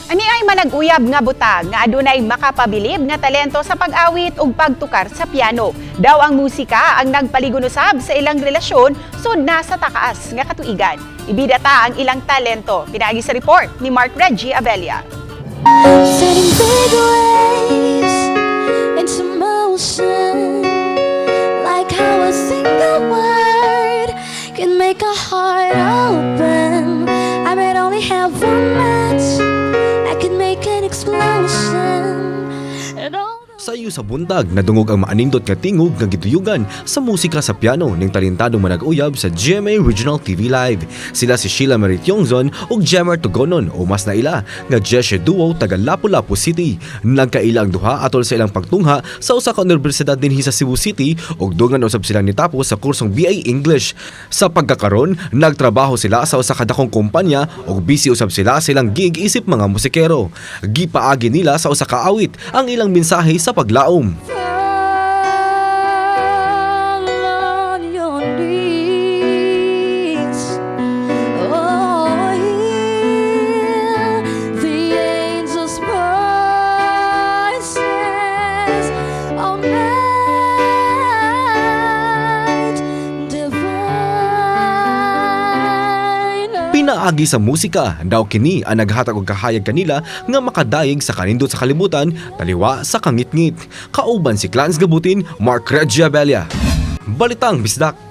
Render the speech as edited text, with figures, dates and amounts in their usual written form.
Ani ay manag-uyab nga butang nga adunay makapabilib nga talento sa pag-awit ug pagtukar sa piano. Daw ang musika ang nagpaligunusab sa ilang relasyon sud nasa takaas nga katuigan. Ibida ta ang ilang talento. Pinaagi sa report ni Mark Reggie Abella. Setting big waves into motion, like how a single word can make a heart open. I might only have one match that can make an explosion. And all Sayo sa buntag, nadungog ang maanindot nga tingog nga gituyugan sa musika sa piano ning talentadong manag-uyab sa GMA Regional TV Live. Sila si Sheila Marie Tiongzon ug Jemer Tugonon o mas naila nga Jeshe Duo taga Lapu-Lapu City. Nagkaila ang duha atol sa ilang pagtungha sa usa ka universidad dinhi sa Cebu City ug dungan usab silang nitapos sa kursong BA English. Sa pagkakaron, nagtrabaho sila sa usa ka dakong kumpanya ug busy usab sila silang gig isip mga musikero. Gipaagi nila sa usa ka awit ang ilang mensahe sa paglaom. fall on your knees. Oh, hear the angels' voices all night divine. Pinaagi sa musika, daw kini ang naghatag og kahayag kanila nga makadayeg sa kanindot sa kalibutan, taliwa sa kangit-ngit. Kauban si Clans Gabutin, Mark Reggie Abella. Balitang Bisdak.